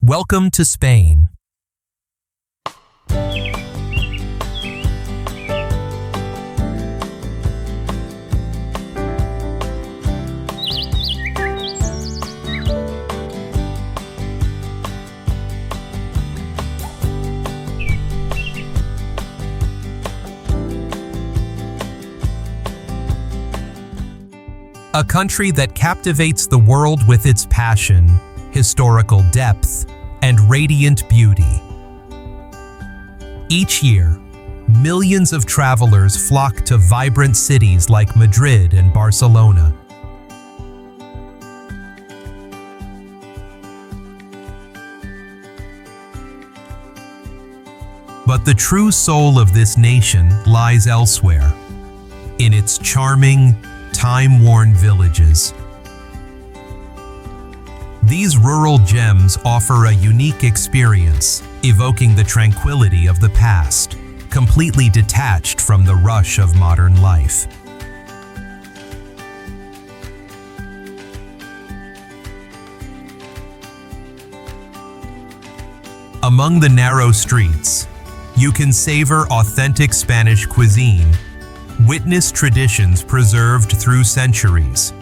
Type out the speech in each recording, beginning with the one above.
Welcome to Spain. A country that captivates the world with its passion, historical depth, and radiant beauty. Each year, millions of travelers flock to vibrant cities like Madrid and Barcelona. But the true soul of this nation lies elsewhere, in its charming, time-worn villages. These rural gems offer a unique experience, evoking the tranquility of the past, completely detached from the rush of modern life. Among the narrow streets, you can savor authentic Spanish cuisine, witness traditions preserved through centuries,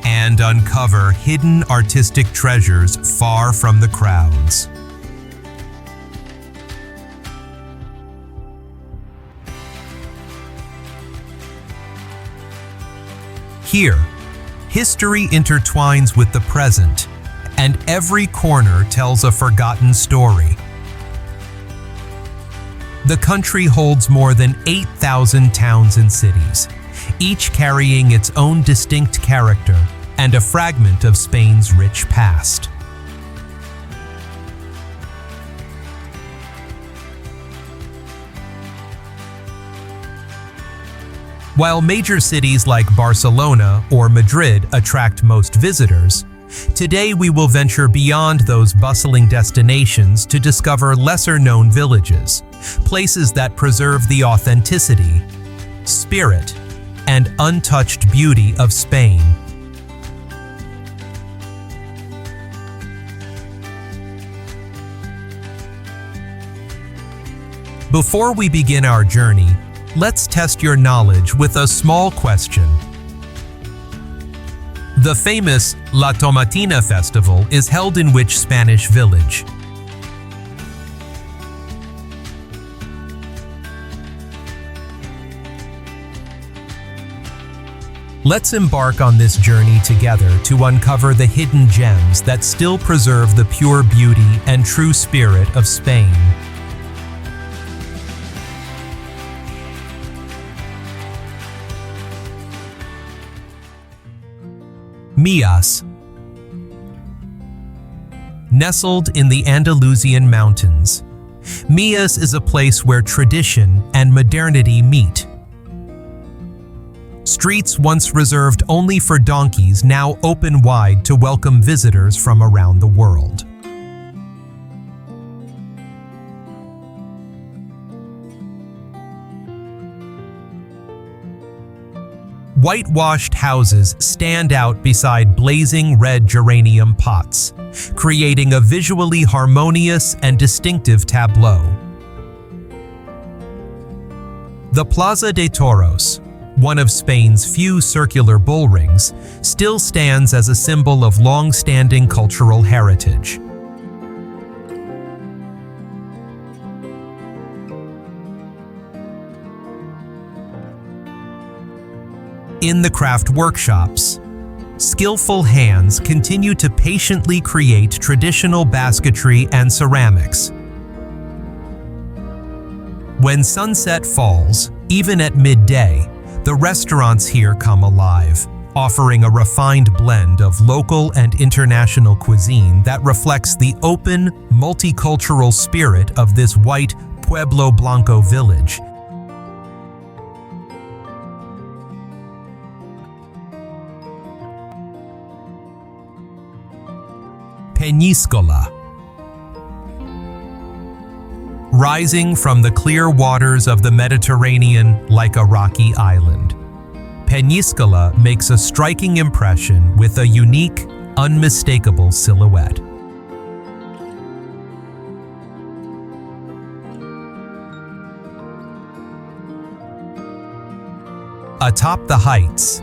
and uncover hidden artistic treasures far from the crowds. Here, history intertwines with the present, and every corner tells a forgotten story. The country holds more than 8,000 towns and cities, each carrying its own distinct character and a fragment of Spain's rich past. While major cities like Barcelona or Madrid attract most visitors, today we will venture beyond those bustling destinations to discover lesser-known villages, places that preserve the authenticity, spirit, and untouched beauty of Spain. Before we begin our journey, let's test your knowledge with a small question. The famous La Tomatina festival is held in which Spanish village? Let's embark on this journey together to uncover the hidden gems that still preserve the pure beauty and true spirit of Spain. Mijas. Nestled in the Andalusian mountains, Mijas is a place where tradition and modernity meet. Streets once reserved only for donkeys now open wide to welcome visitors from around the world. Whitewashed houses stand out beside blazing red geranium pots, creating a visually harmonious and distinctive tableau. The Plaza de Toros, one of Spain's few circular bullrings, still stands as a symbol of long-standing cultural heritage. In the craft workshops, skillful hands continue to patiently create traditional basketry and ceramics. When sunset falls, even at midday, the restaurants here come alive, offering a refined blend of local and international cuisine that reflects the open, multicultural spirit of this white Pueblo Blanco village. Peñíscola. Rising from the clear waters of the Mediterranean like a rocky island, Peñíscola makes a striking impression with a unique, unmistakable silhouette. Atop the heights,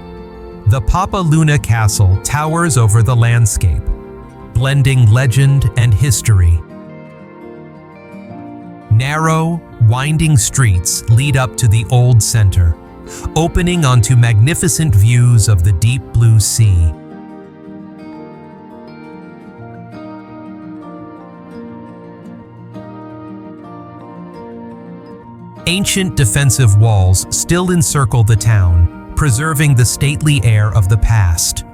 the Papa Luna Castle towers over the landscape, blending legend and history. Narrow, winding streets lead up to the old center, opening onto magnificent views of the deep blue sea. Ancient defensive walls still encircle the town, preserving the stately air of the past.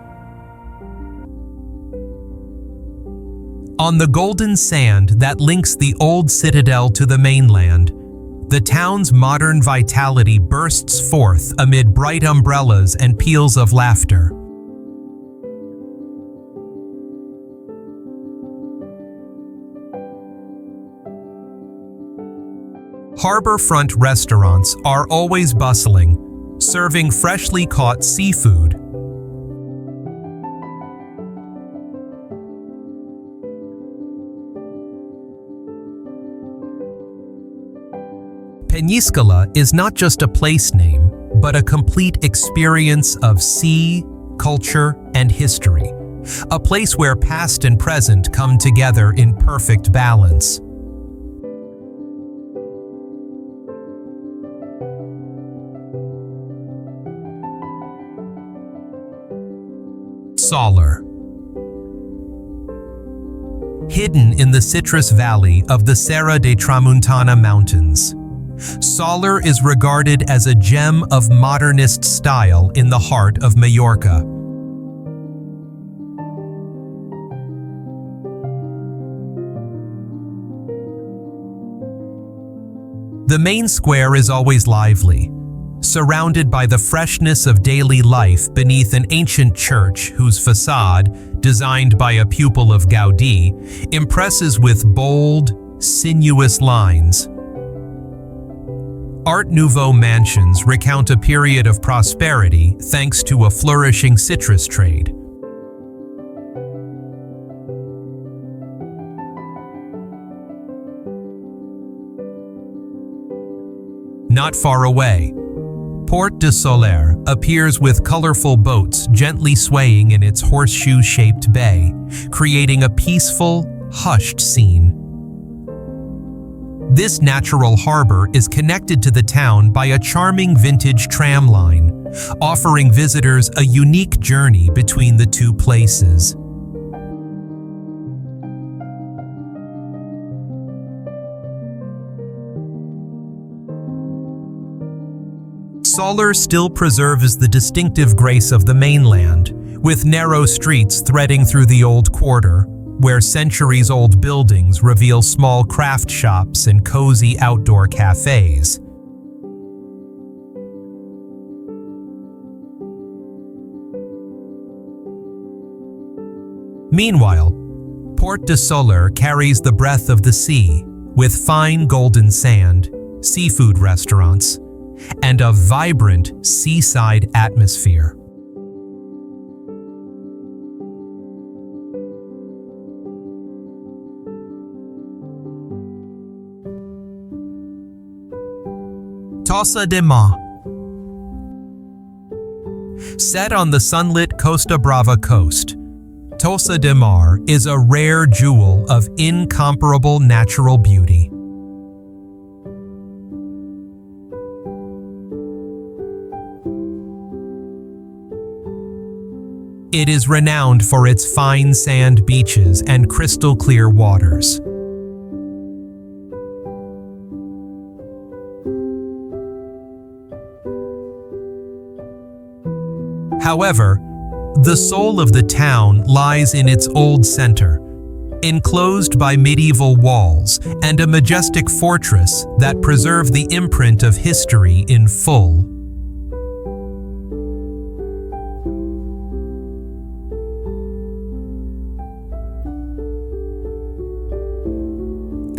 On the golden sand that links the old citadel to the mainland, the town's modern vitality bursts forth amid bright umbrellas and peals of laughter. Harborfront restaurants are always bustling, serving freshly caught seafood. Peñíscola is not just a place name, but a complete experience of sea, culture, and history. A place where past and present come together in perfect balance. Sóller. Hidden in the citrus valley of the Serra de Tramuntana Mountains, Sóller is regarded as a gem of modernist style in the heart of Mallorca. The main square is always lively, surrounded by the freshness of daily life beneath an ancient church whose facade, designed by a pupil of Gaudí, impresses with bold, sinuous lines. Art Nouveau mansions recount a period of prosperity thanks to a flourishing citrus trade. Not far away, Port de Sóller appears with colorful boats gently swaying in its horseshoe-shaped bay, creating a peaceful, hushed scene. This natural harbor is connected to the town by a charming vintage tram line, offering visitors a unique journey between the two places. Sóller still preserves the distinctive grace of the mainland, with narrow streets threading through the old quarter, where centuries-old buildings reveal small craft shops and cozy outdoor cafes. Meanwhile, Port de Sóller carries the breath of the sea, with fine golden sand, seafood restaurants, and a vibrant seaside atmosphere. Tossa de Mar. Set on the sunlit Costa Brava coast, Tossa de Mar is a rare jewel of incomparable natural beauty. It is renowned for its fine sand beaches and crystal-clear waters. However, the soul of the town lies in its old center, enclosed by medieval walls and a majestic fortress that preserve the imprint of history in full.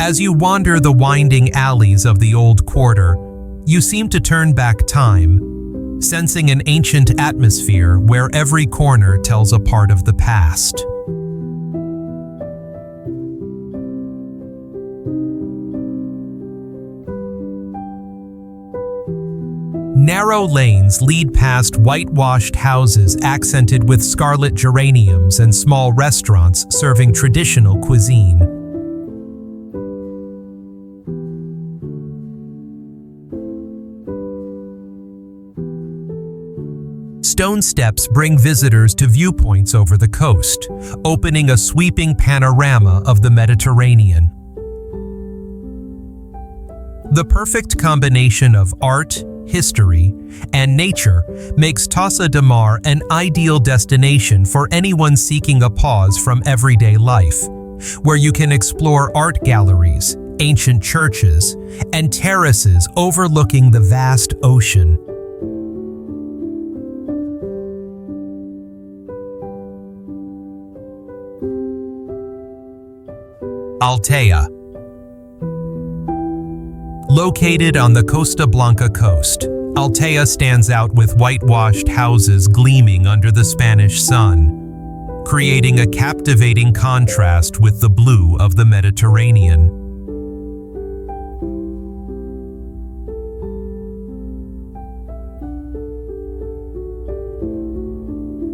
As you wander the winding alleys of the old quarter, you seem to turn back time, sensing an ancient atmosphere where every corner tells a part of the past. Narrow lanes lead past whitewashed houses accented with scarlet geraniums and small restaurants serving traditional cuisine. Stone steps bring visitors to viewpoints over the coast, opening a sweeping panorama of the Mediterranean. The perfect combination of art, history, and nature makes Tossa de Mar an ideal destination for anyone seeking a pause from everyday life, where you can explore art galleries, ancient churches, and terraces overlooking the vast ocean. Altea. Located on the Costa Blanca coast, Altea stands out with whitewashed houses gleaming under the Spanish sun, creating a captivating contrast with the blue of the Mediterranean.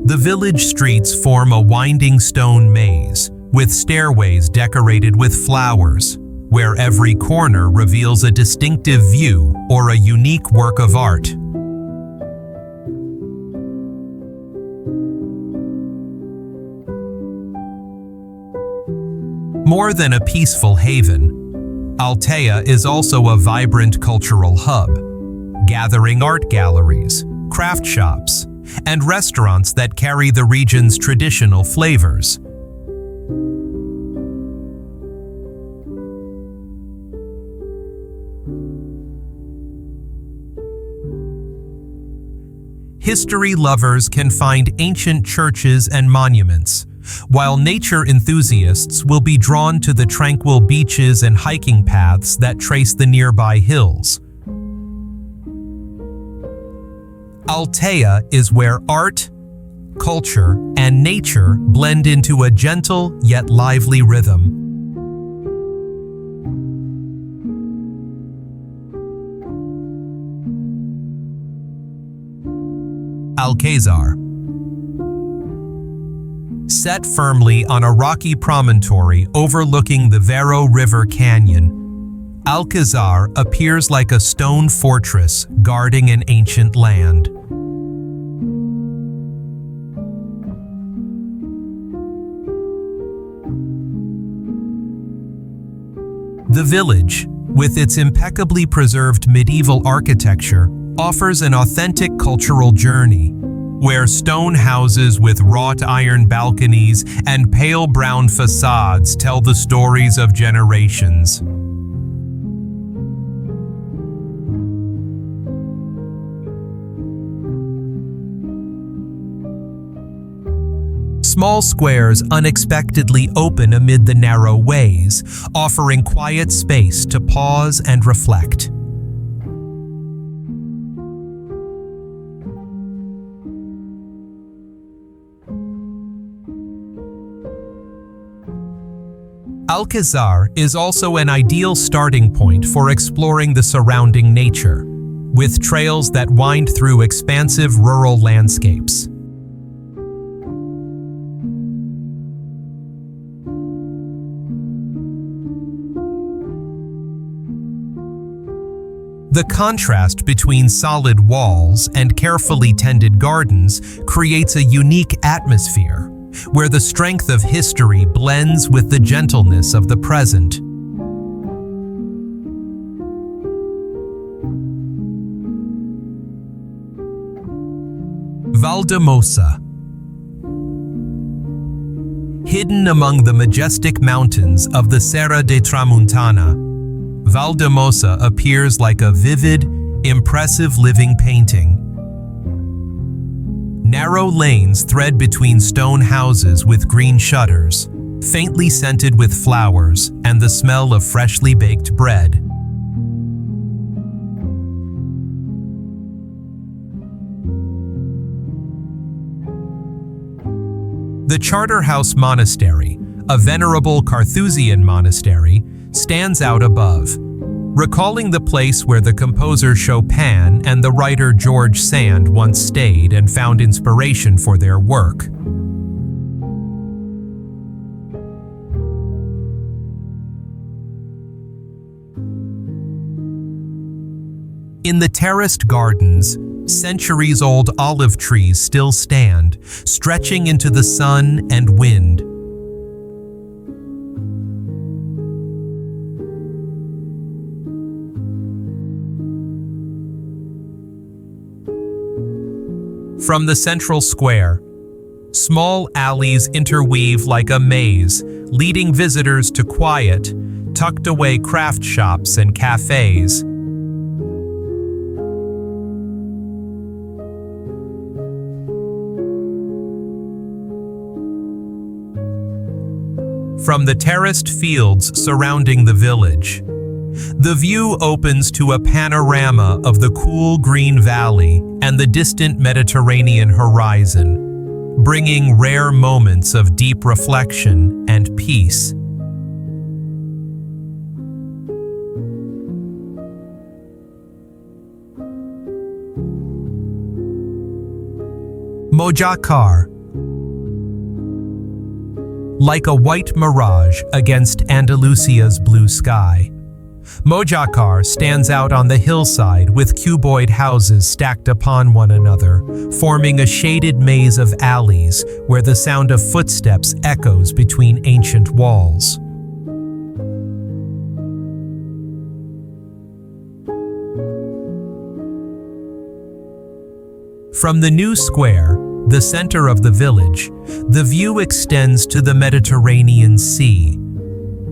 The village streets form a winding stone maze, with stairways decorated with flowers, where every corner reveals a distinctive view or a unique work of art. More than a peaceful haven, Altea is also a vibrant cultural hub, gathering art galleries, craft shops, and restaurants that carry the region's traditional flavors. History lovers can find ancient churches and monuments, while nature enthusiasts will be drawn to the tranquil beaches and hiking paths that trace the nearby hills. Altea is where art, culture, and nature blend into a gentle yet lively rhythm. Alquézar. Set firmly on a rocky promontory overlooking the Vero River Canyon, Alquézar appears like a stone fortress guarding an ancient land. The village, with its impeccably preserved medieval architecture, offers an authentic cultural journey, where stone houses with wrought iron balconies and pale brown facades tell the stories of generations. Small squares unexpectedly open amid the narrow ways, offering quiet space to pause and reflect. Alquézar is also an ideal starting point for exploring the surrounding nature, with trails that wind through expansive rural landscapes. The contrast between solid walls and carefully tended gardens creates a unique atmosphere, where the strength of history blends with the gentleness of the present. Valldemossa. Hidden among the majestic mountains of the Serra de Tramuntana, Valldemossa appears like a vivid, impressive living painting. Narrow lanes thread between stone houses with green shutters, faintly scented with flowers and the smell of freshly baked bread. The Charterhouse Monastery, a venerable Carthusian monastery, stands out above, recalling the place where the composer Chopin and the writer George Sand once stayed and found inspiration for their work. In the terraced gardens, centuries-old olive trees still stand, stretching into the sun and wind. From the central square, small alleys interweave like a maze, leading visitors to quiet, tucked-away craft shops and cafes. From the terraced fields surrounding the village, the view opens to a panorama of the cool green valley and the distant Mediterranean horizon, bringing rare moments of deep reflection and peace. Mojácar, like a white mirage against Andalusia's blue sky. Mojácar stands out on the hillside with cuboid houses stacked upon one another, forming a shaded maze of alleys where the sound of footsteps echoes between ancient walls. From the new square, the center of the village, the view extends to the Mediterranean Sea,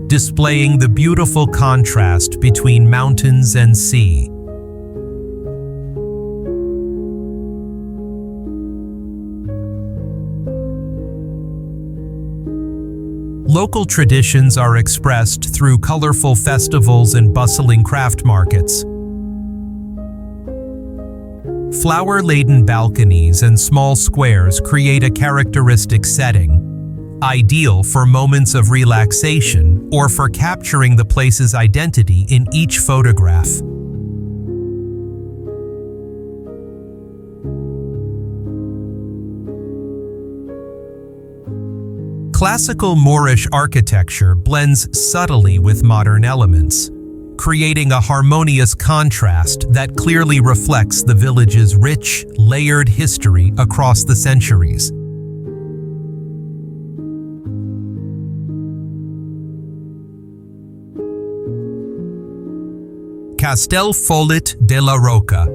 displaying the beautiful contrast between mountains and sea. Local traditions are expressed through colorful festivals and bustling craft markets. Flower-laden balconies and small squares create a characteristic setting, ideal for moments of relaxation or for capturing the place's identity in each photograph. Classical Moorish architecture blends subtly with modern elements, creating a harmonious contrast that clearly reflects the village's rich, layered history across the centuries. Castellfollit de la Roca.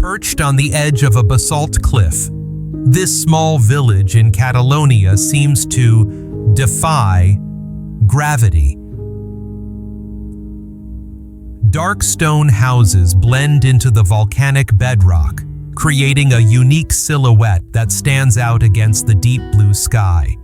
Perched on the edge of a basalt cliff, this small village in Catalonia seems to defy gravity. Dark stone houses blend into the volcanic bedrock, creating a unique silhouette that stands out against the deep blue sky.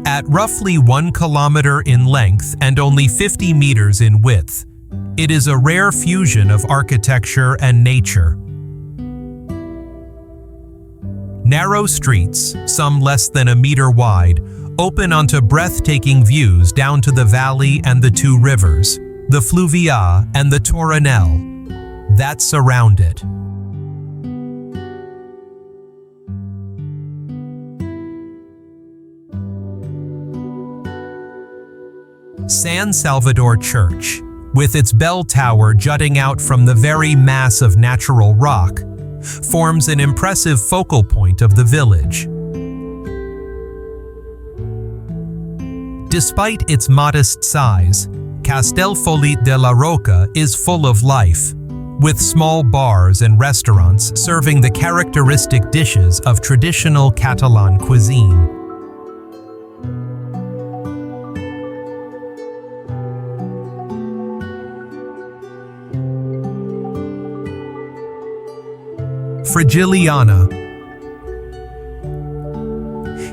At roughly 1 kilometer in length and only 50 meters in width, it is a rare fusion of architecture and nature. Narrow streets, some less than a meter wide, open onto breathtaking views down to the valley and the two rivers, the Fluvia and the Torinel, that surround it. San Salvador Church, with its bell tower jutting out from the very mass of natural rock, forms an impressive focal point of the village. Despite its modest size, Castellfollit de la Roca is full of life, with small bars and restaurants serving the characteristic dishes of traditional Catalan cuisine. Frigiliana.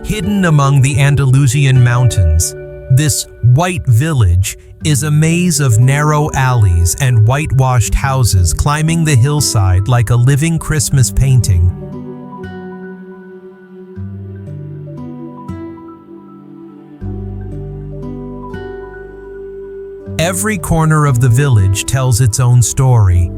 Hidden among the Andalusian mountains, this white village is a maze of narrow alleys and whitewashed houses climbing the hillside like a living Christmas painting. Every corner of the village tells its own story,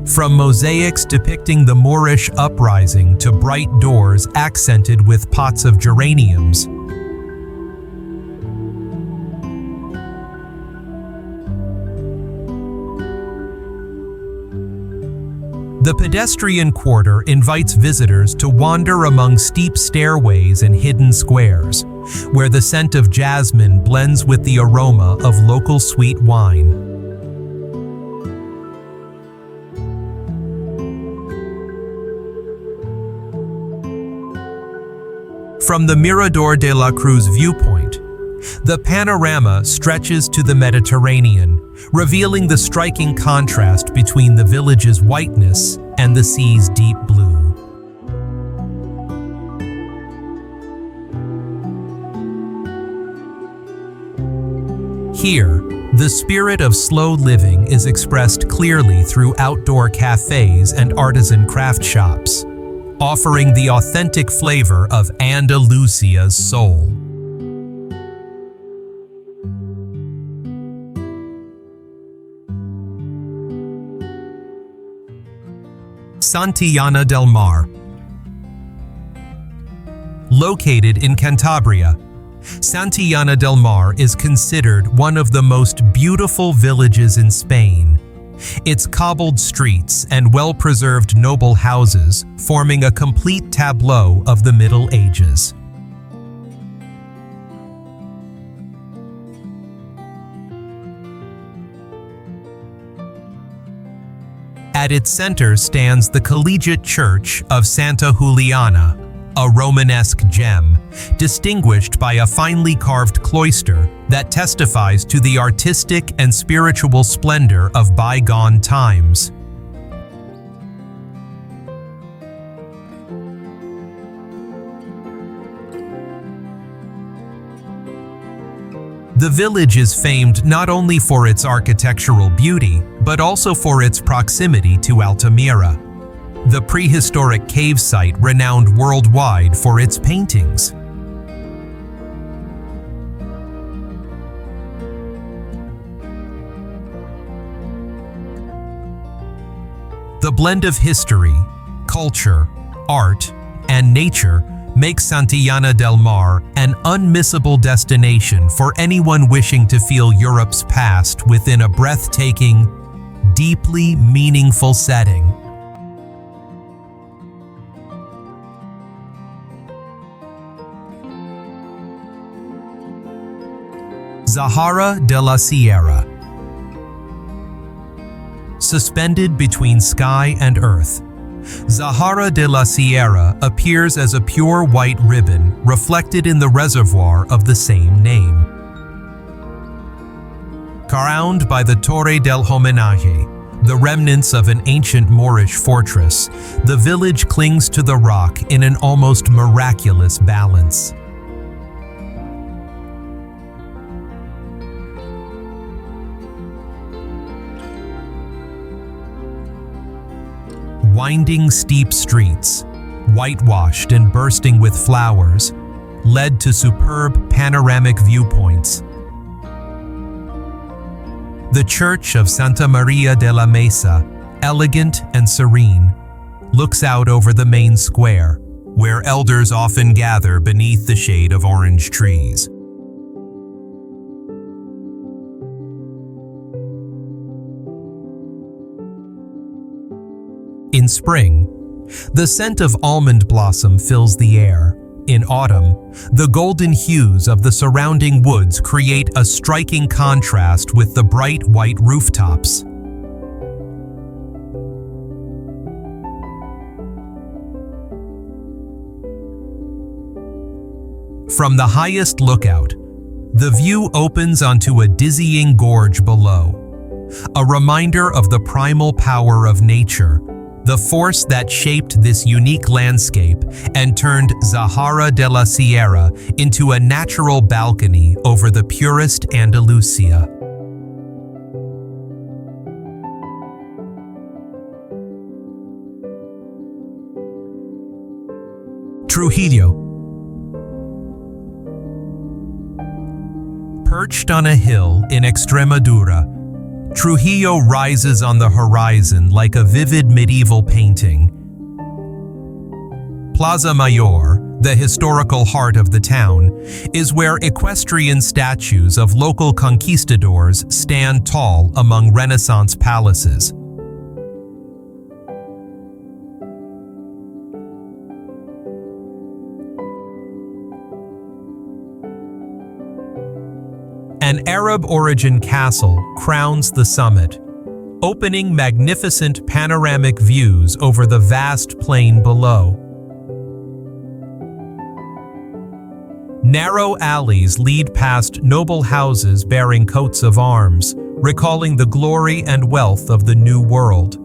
from mosaics depicting the Moorish uprising to bright doors accented with pots of geraniums. The pedestrian quarter invites visitors to wander among steep stairways and hidden squares, where the scent of jasmine blends with the aroma of local sweet wine. From the Mirador de la Cruz viewpoint, the panorama stretches to the Mediterranean, revealing the striking contrast between the village's whiteness and the sea's deep blue. Here, the spirit of slow living is expressed clearly through outdoor cafes and artisan craft shops, offering the authentic flavor of Andalusia's soul. Santillana del Mar. Located in Cantabria, Santillana del Mar is considered one of the most beautiful villages in Spain. Its cobbled streets and well-preserved noble houses forming a complete tableau of the Middle Ages. At its center stands the Collegiate Church of Santa Juliana, a Romanesque gem, distinguished by a finely carved cloister that testifies to the artistic and spiritual splendor of bygone times. The village is famed not only for its architectural beauty, but also for its proximity to Altamira, the prehistoric cave site renowned worldwide for its paintings. The blend of history, culture, art, and nature makes Santillana del Mar an unmissable destination for anyone wishing to feel Europe's past within a breathtaking, deeply meaningful setting. Zahara de la Sierra. Suspended between sky and earth, Zahara de la Sierra appears as a pure white ribbon reflected in the reservoir of the same name. Crowned by the Torre del Homenaje, the remnants of an ancient Moorish fortress, the village clings to the rock in an almost miraculous balance. Winding steep streets, whitewashed and bursting with flowers, led to superb panoramic viewpoints. The Church of Santa Maria de la Mesa, elegant and serene, looks out over the main square, where elders often gather beneath the shade of orange trees. In spring, the scent of almond blossom fills the air. In autumn, the golden hues of the surrounding woods create a striking contrast with the bright white rooftops. From the highest lookout, the view opens onto a dizzying gorge below, a reminder of the primal power of nature, the force that shaped this unique landscape and turned Zahara de la Sierra into a natural balcony over the purest Andalusia. Trujillo. Perched on a hill in Extremadura, Trujillo rises on the horizon like a vivid medieval painting. Plaza Mayor, the historical heart of the town, is where equestrian statues of local conquistadors stand tall among Renaissance palaces. An Arab-origin castle crowns the summit, opening magnificent panoramic views over the vast plain below. Narrow alleys lead past noble houses bearing coats of arms, recalling the glory and wealth of the New World.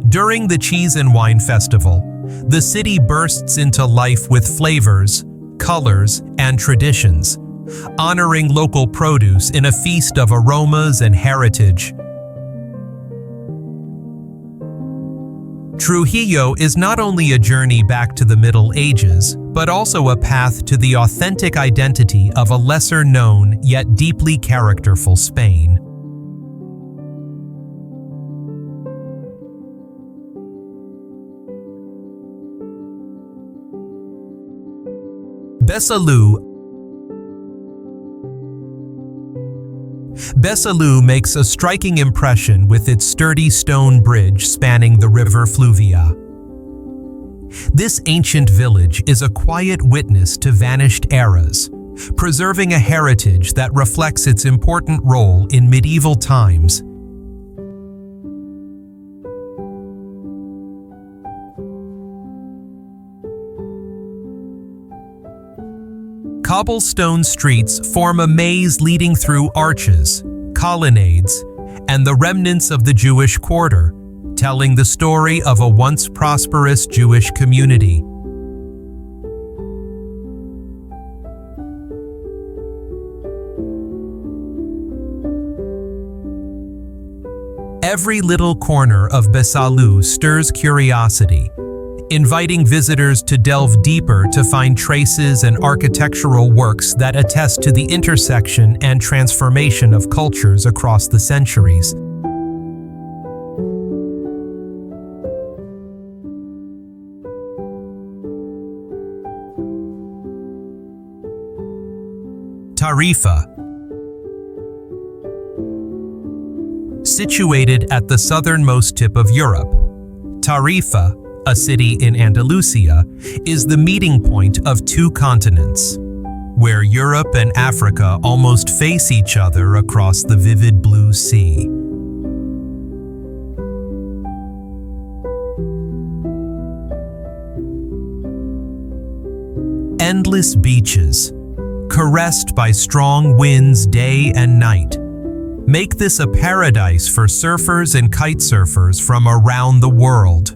During the Cheese and Wine Festival, the city bursts into life with flavors, colors, and traditions, honoring local produce in a feast of aromas and heritage. Trujillo is not only a journey back to the Middle Ages, but also a path to the authentic identity of a lesser-known yet deeply characterful Spain. Besalú makes a striking impression with its sturdy stone bridge spanning the river Fluvia. This ancient village is a quiet witness to vanished eras, preserving a heritage that reflects its important role in medieval times. Cobblestone streets form a maze leading through arches, colonnades, and the remnants of the Jewish quarter, telling the story of a once prosperous Jewish community. Every little corner of Besalú stirs curiosity, inviting visitors to delve deeper to find traces and architectural works that attest to the intersection and transformation of cultures across the centuries. Tarifa. Situated at the southernmost tip of Europe, Tarifa, a city in Andalusia, is the meeting point of two continents, where Europe and Africa almost face each other across the vivid blue sea. Endless beaches, caressed by strong winds day and night, make this a paradise for surfers and kitesurfers from around the world.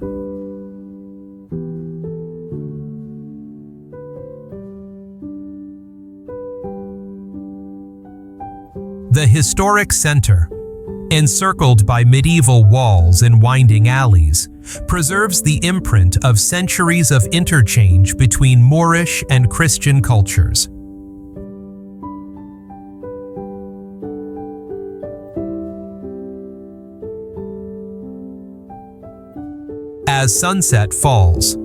The historic center, encircled by medieval walls and winding alleys, preserves the imprint of centuries of interchange between Moorish and Christian cultures. As sunset falls,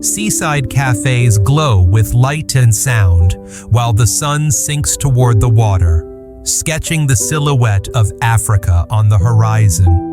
seaside cafes glow with light and sound, while the sun sinks toward the water, sketching the silhouette of Africa on the horizon.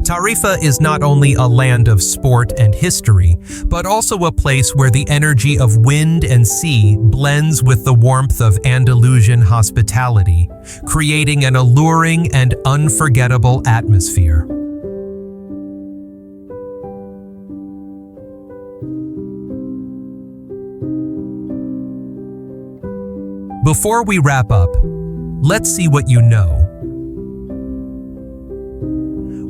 Tarifa is not only a land of sport and history, but also a place where the energy of wind and sea blends with the warmth of Andalusian hospitality, creating an alluring and unforgettable atmosphere. Before we wrap up, let's see what you know.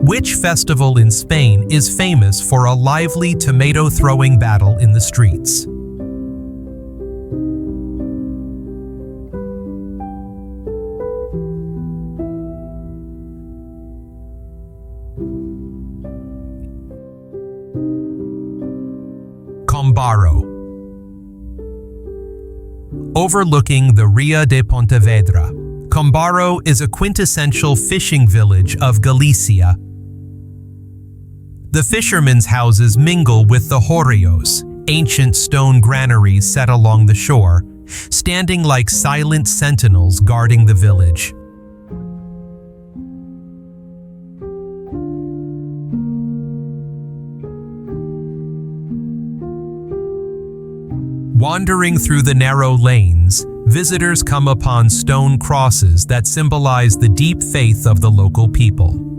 Which festival in Spain is famous for a lively tomato-throwing battle in the streets? Combarro. Overlooking the Ria de Pontevedra, Combarro is a quintessential fishing village of Galicia. The fishermen's houses mingle with the horrios, ancient stone granaries set along the shore, standing like silent sentinels guarding the village. Wandering through the narrow lanes, visitors come upon stone crosses that symbolize the deep faith of the local people.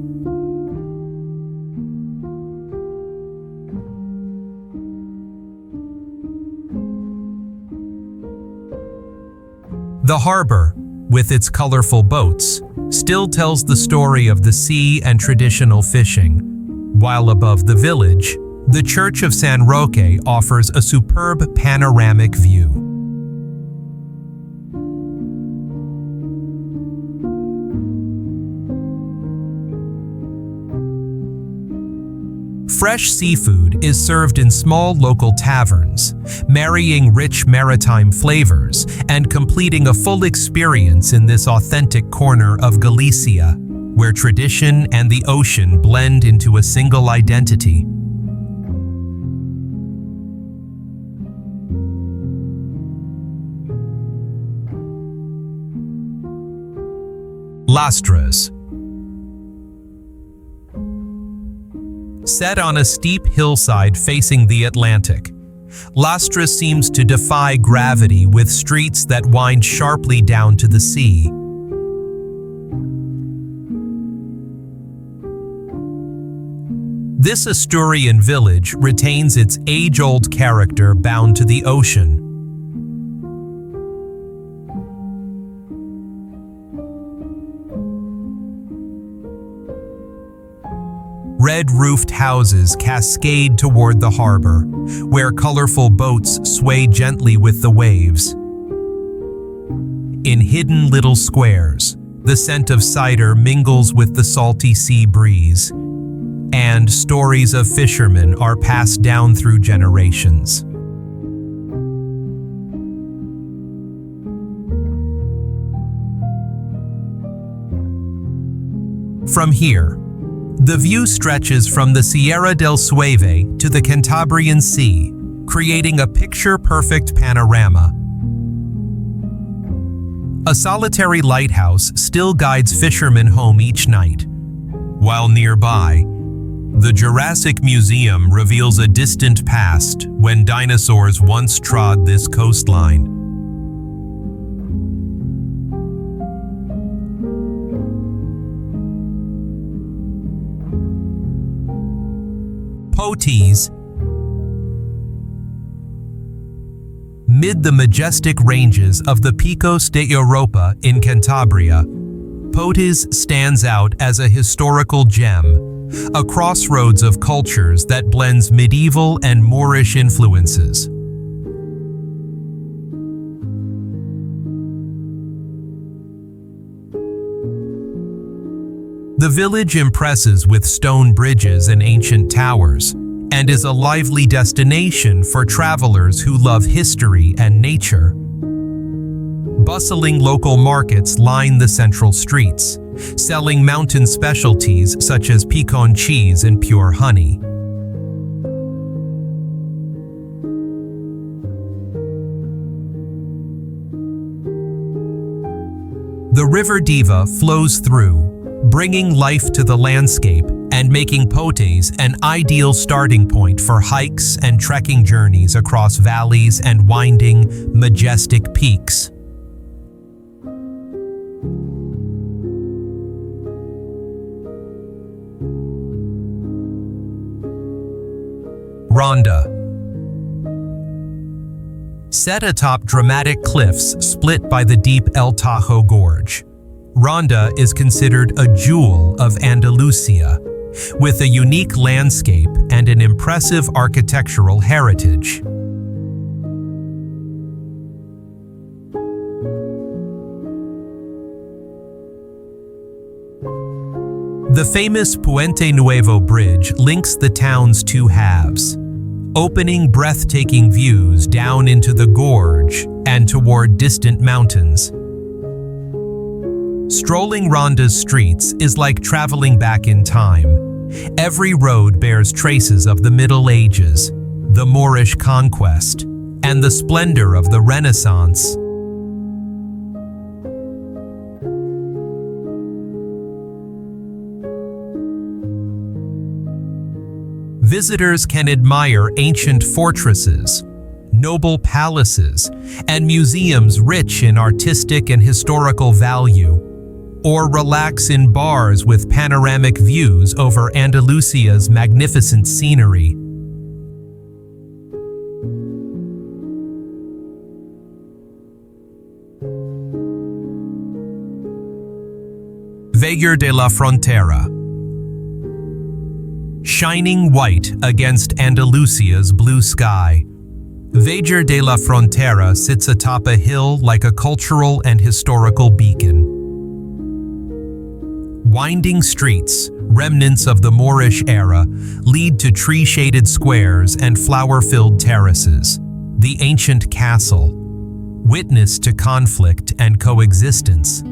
The harbor, with its colorful boats, still tells the story of the sea and traditional fishing, while above the village, the Church of San Roque offers a superb panoramic view. Fresh seafood is served in small local taverns, marrying rich maritime flavors and completing a full experience in this authentic corner of Galicia, where tradition and the ocean blend into a single identity. Lastres. Set on a steep hillside facing the Atlantic, Lastres seems to defy gravity with streets that wind sharply down to the sea. This Asturian village retains its age-old character bound to the ocean. Red-roofed houses cascade toward the harbor, where colorful boats sway gently with the waves. In hidden little squares, the scent of cider mingles with the salty sea breeze, and stories of fishermen are passed down through generations. From here, the view stretches from the Sierra del Sueve to the Cantabrian Sea, creating a picture-perfect panorama. A solitary lighthouse still guides fishermen home each night, while nearby, the Jurassic Museum reveals a distant past when dinosaurs once trod this coastline. Potes. Mid the majestic ranges of the Picos de Europa in Cantabria, Potes stands out as a historical gem, a crossroads of cultures that blends medieval and Moorish influences. The village impresses with stone bridges and ancient towers, and is a lively destination for travelers who love history and nature. Bustling local markets line the central streets, selling mountain specialties such as pecan cheese and pure honey. The River Diva flows through, bringing life to the landscape and making Potes an ideal starting point for hikes and trekking journeys across valleys and winding, majestic peaks. Ronda. Set atop dramatic cliffs split by the deep El Tajo Gorge, Ronda is considered a jewel of Andalusia, with a unique landscape and an impressive architectural heritage. The famous Puente Nuevo Bridge links the town's two halves, opening breathtaking views down into the gorge and toward distant mountains. Strolling Ronda's streets is like traveling back in time. Every road bears traces of the Middle Ages, the Moorish conquest, and the splendor of the Renaissance. Visitors can admire ancient fortresses, noble palaces, and museums rich in artistic and historical value, or relax in bars with panoramic views over Andalusia's magnificent scenery. Vejer de la Frontera. Shining white against Andalusia's blue sky, Vejer de la Frontera sits atop a hill like a cultural and historical beacon. Winding streets, remnants of the Moorish era, lead to tree-shaded squares and flower-filled terraces. The ancient castle, witness to conflict and coexistence,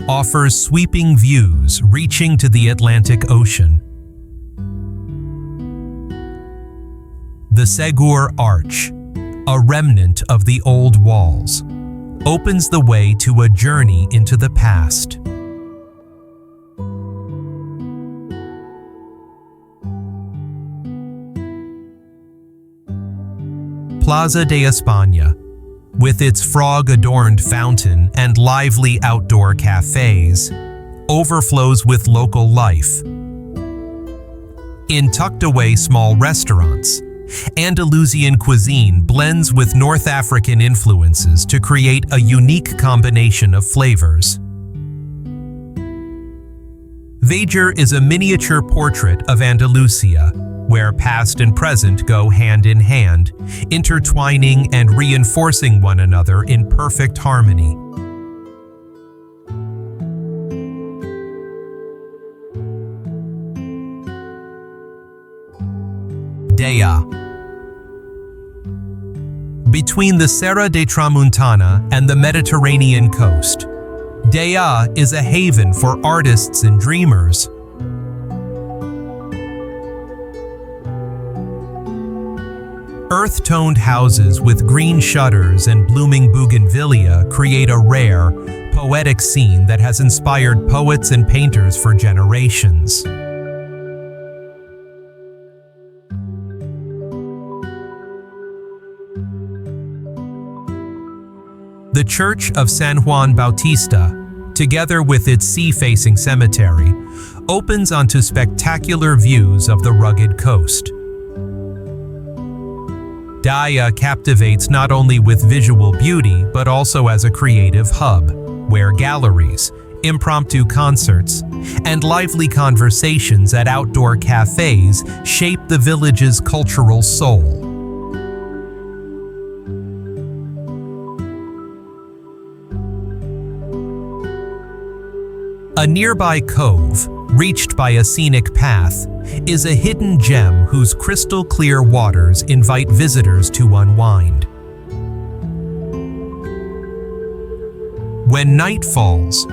offers sweeping views reaching to the Atlantic Ocean. The Segur Arch, a remnant of the old walls, opens the way to a journey into the past. Plaza de España, with its frog-adorned fountain and lively outdoor cafes, overflows with local life. In tucked-away small restaurants, Andalusian cuisine blends with North African influences to create a unique combination of flavors. Vejer is a miniature portrait of Andalusia, where past and present go hand in hand, intertwining and reinforcing one another in perfect harmony. Deia. Between the Serra de Tramuntana and the Mediterranean coast, Deia is a haven for artists and dreamers. Earth-toned houses with green shutters and blooming bougainvillea create a rare, poetic scene that has inspired poets and painters for generations. The Church of San Juan Bautista, together with its sea-facing cemetery, opens onto spectacular views of the rugged coast. Deia captivates not only with visual beauty, but also as a creative hub, where galleries, impromptu concerts, and lively conversations at outdoor cafes shape the village's cultural soul. A nearby cove, reached by a scenic path, is a hidden gem whose crystal-clear waters invite visitors to unwind. When night falls,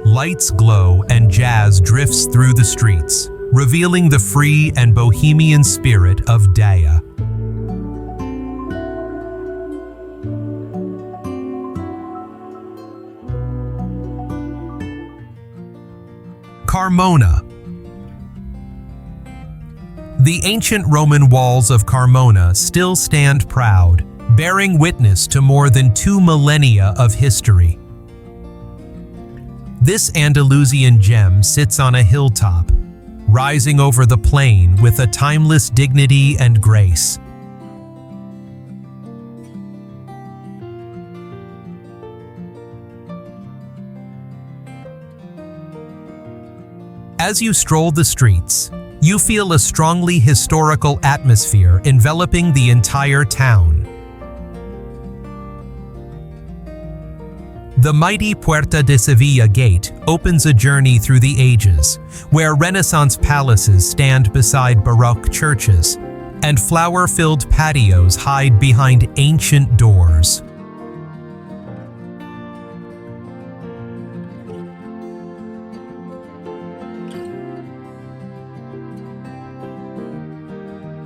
lights glow and jazz drifts through the streets, revealing the free and bohemian spirit of Deia. Carmona. The ancient Roman walls of Carmona still stand proud, bearing witness to more than 2 millennia of history. This Andalusian gem sits on a hilltop, rising over the plain with a timeless dignity and grace. As you stroll the streets, You feel a strongly historical atmosphere enveloping the entire town. The mighty Puerta de Sevilla gate opens a journey through the ages, where Renaissance palaces stand beside Baroque churches, and flower-filled patios hide behind ancient doors.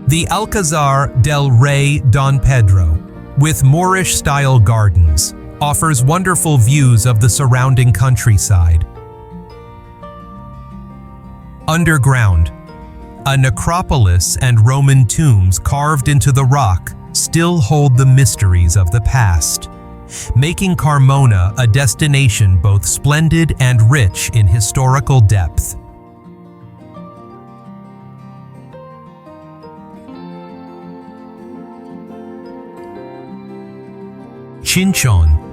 The Alquézar del Rey Don Pedro, with Moorish-style gardens, offers wonderful views of the surrounding countryside. Underground, a necropolis and Roman tombs carved into the rock still hold the mysteries of the past, making Carmona a destination both splendid and rich in historical depth. Chinchón.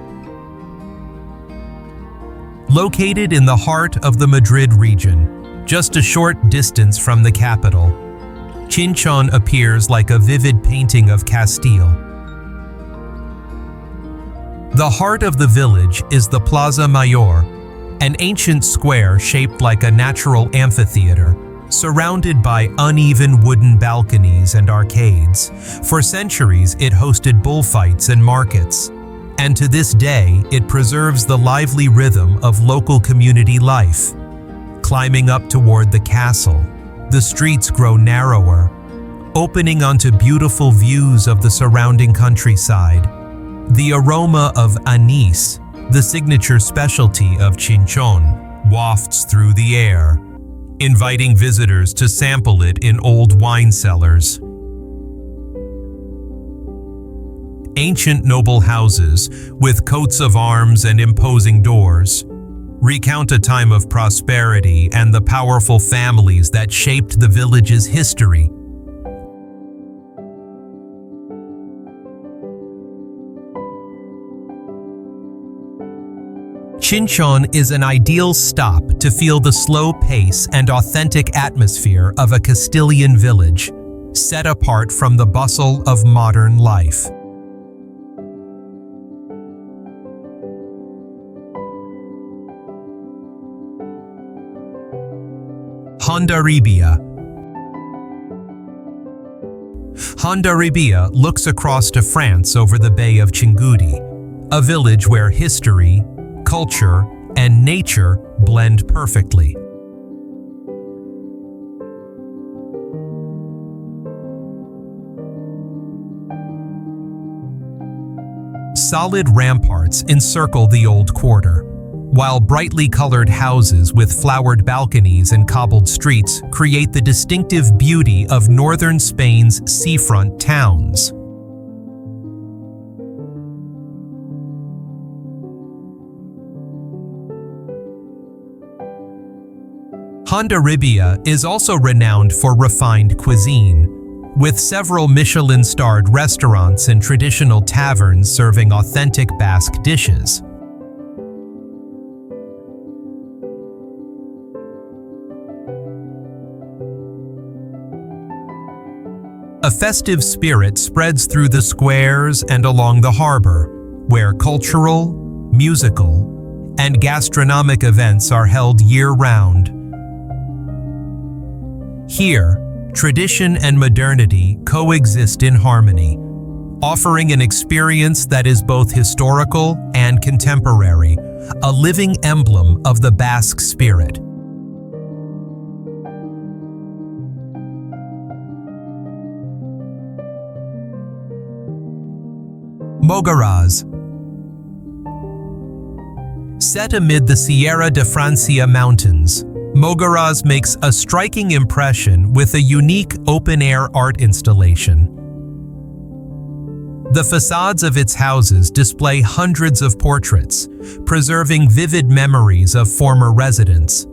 Located in the heart of the Madrid region, just a short distance from the capital, Chinchón appears like a vivid painting of Castile. The heart of the village is the Plaza Mayor, an ancient square shaped like a natural amphitheater, surrounded by uneven wooden balconies and arcades. For centuries, it hosted bullfights and markets, and to this day, it preserves the lively rhythm of local community life. Climbing up toward the castle, the streets grow narrower, opening onto beautiful views of the surrounding countryside. The aroma of anise, the signature specialty of Chinchón, wafts through the air, inviting visitors to sample it in old wine cellars. Ancient noble houses, with coats of arms and imposing doors, recount a time of prosperity and the powerful families that shaped the village's history. Chinchón is an ideal stop to feel the slow pace and authentic atmosphere of a Castilian village, set apart from the bustle of modern life. Hondarribia. Hondarribia looks across to France over the Bay of Chinguetti, a village where history, culture, and nature blend perfectly. Solid ramparts encircle the old quarter, while brightly colored houses with flowered balconies and cobbled streets create the distinctive beauty of northern Spain's seafront towns. Hondarribia is also renowned for refined cuisine, with several Michelin-starred restaurants and traditional taverns serving authentic Basque dishes. A festive spirit spreads through the squares and along the harbor, where cultural, musical, and gastronomic events are held year-round. Here, tradition and modernity coexist in harmony, offering an experience that is both historical and contemporary, a living emblem of the Basque spirit. Mogarraz. Set amid the Sierra de Francia mountains, Mogarraz makes a striking impression with a unique open-air art installation. The facades of its houses display hundreds of portraits, preserving vivid memories of former residents.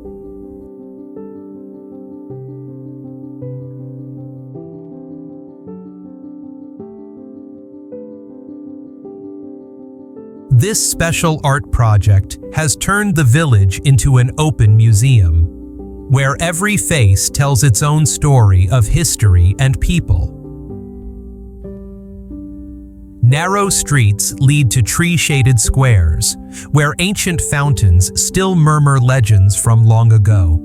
This special art project has turned the village into an open museum, where every face tells its own story of history and people. Narrow streets lead to tree-shaded squares, where ancient fountains still murmur legends from long ago.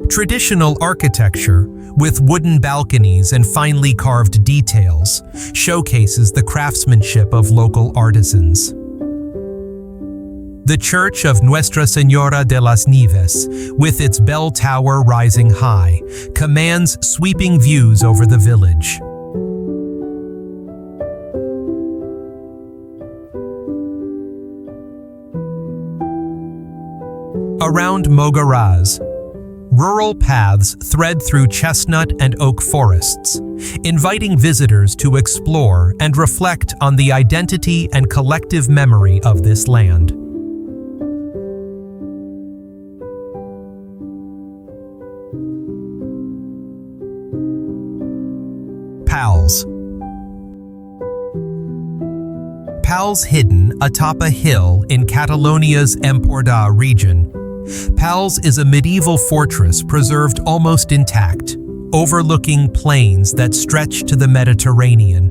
Traditional architecture, with wooden balconies and finely carved details, showcases the craftsmanship of local artisans. The Church of Nuestra Señora de las Nieves, with its bell tower rising high, commands sweeping views over the village. Around Mogarraz, rural paths thread through chestnut and oak forests, inviting visitors to explore and reflect on the identity and collective memory of this land. Pals. Pals hidden atop a hill in Catalonia's Empordà region. Pals is a medieval fortress preserved almost intact, overlooking plains that stretch to the Mediterranean.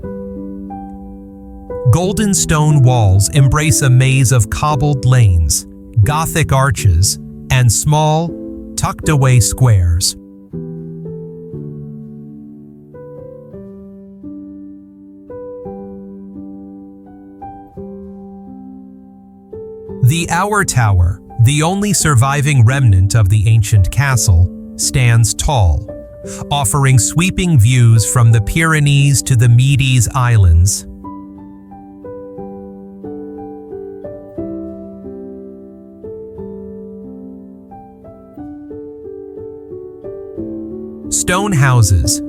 Golden stone walls embrace a maze of cobbled lanes, Gothic arches, and small, tucked-away squares. The Hour Tower, the only surviving remnant of the ancient castle, stands tall, offering sweeping views from the Pyrenees to the Mijas Islands. Stone houses,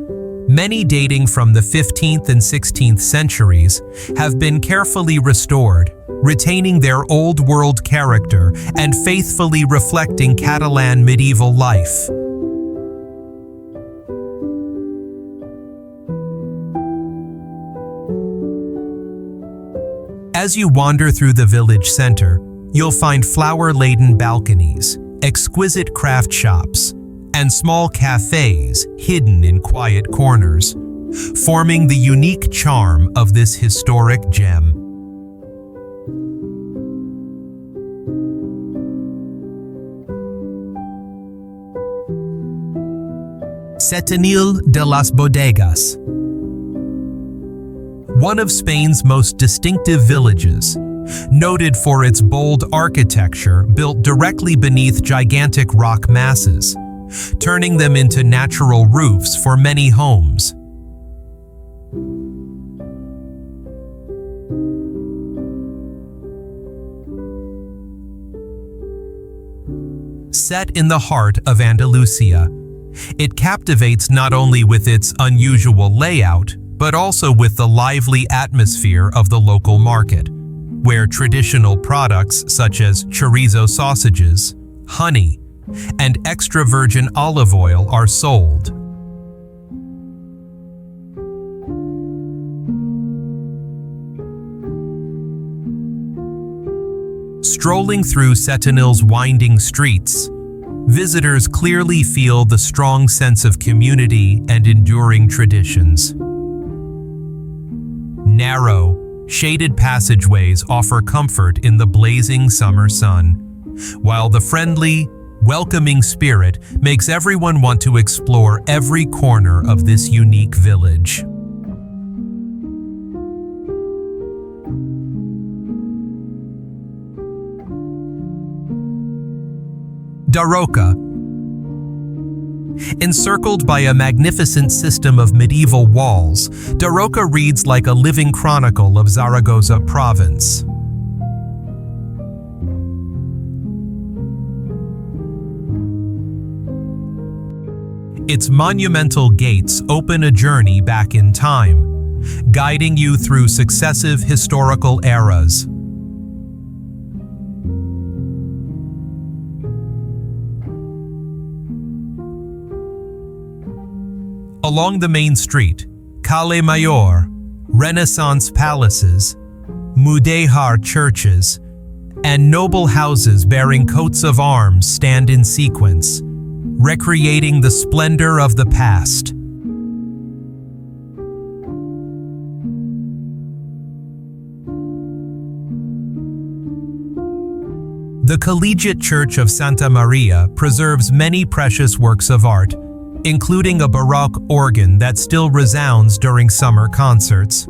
many dating from the 15th and 16th centuries, have been carefully restored, retaining their old-world character and faithfully reflecting Catalan medieval life. As you wander through the village center, you'll find flower-laden balconies, exquisite craft shops, and small cafes hidden in quiet corners, forming the unique charm of this historic gem. Setenil de las Bodegas. One of Spain's most distinctive villages, noted for its bold architecture built directly beneath gigantic rock masses, turning them into natural roofs for many homes. Set in the heart of Andalusia, it captivates not only with its unusual layout, but also with the lively atmosphere of the local market, where traditional products such as chorizo sausages, honey, and extra virgin olive oil are sold. Strolling through Setenil's winding streets, visitors clearly feel the strong sense of community and enduring traditions. Narrow, shaded passageways offer comfort in the blazing summer sun, while the friendly, welcoming spirit makes everyone want to explore every corner of this unique village. Roca. Encircled by a magnificent system of medieval walls, Roca reads like a living chronicle of Zaragoza province. Its monumental gates open a journey back in time, guiding you through successive historical eras. Along the main street, Calle Mayor, Renaissance palaces, mudéjar churches, and noble houses bearing coats of arms stand in sequence, recreating the splendor of the past. The Collegiate Church of Santa Maria preserves many precious works of art, including a Baroque organ that still resounds during summer concerts.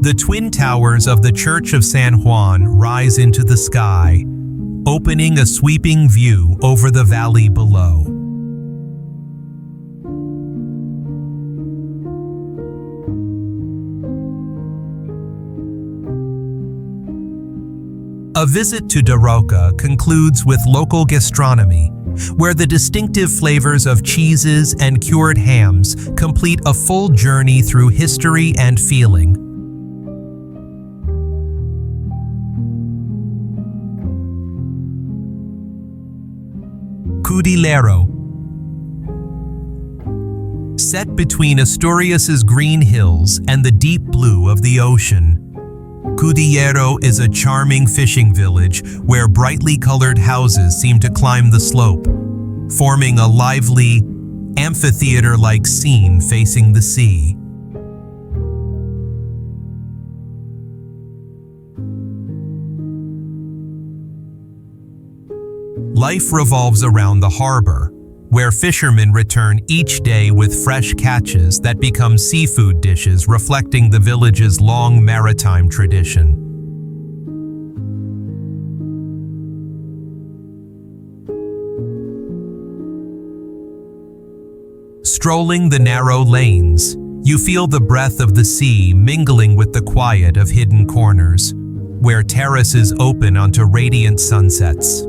The twin towers of the Church of San Juan rise into the sky, opening a sweeping view over the valley below. A visit to Roca concludes with local gastronomy, where the distinctive flavors of cheeses and cured hams complete a full journey through history and feeling. Cudillero. Set between Asturias's green hills and the deep blue of the ocean, Cudillero is a charming fishing village where brightly colored houses seem to climb the slope, forming a lively, amphitheater-like scene facing the sea. Life revolves around the harbor, where fishermen return each day with fresh catches that become seafood dishes reflecting the village's long maritime tradition. Strolling the narrow lanes, you feel the breath of the sea mingling with the quiet of hidden corners, where terraces open onto radiant sunsets.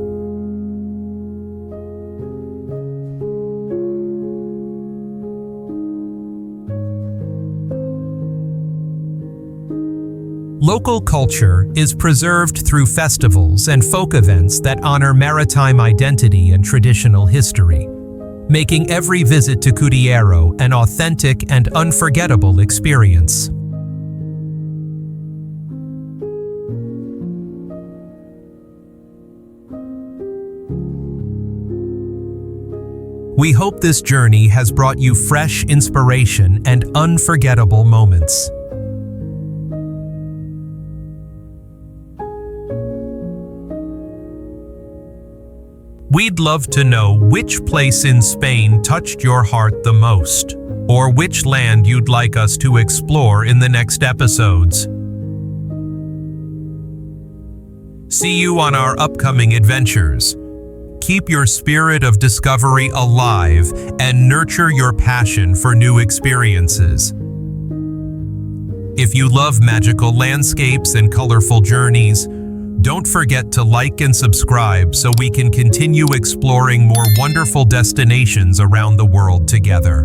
Local culture is preserved through festivals and folk events that honor maritime identity and traditional history, making every visit to Cudillero an authentic and unforgettable experience. We hope this journey has brought you fresh inspiration and unforgettable moments. We'd love to know which place in Spain touched your heart the most, or which land you'd like us to explore in the next episodes. See you on our upcoming adventures. Keep your spirit of discovery alive and nurture your passion for new experiences. If you love magical landscapes and colorful journeys, don't forget to like and subscribe so we can continue exploring more wonderful destinations around the world together.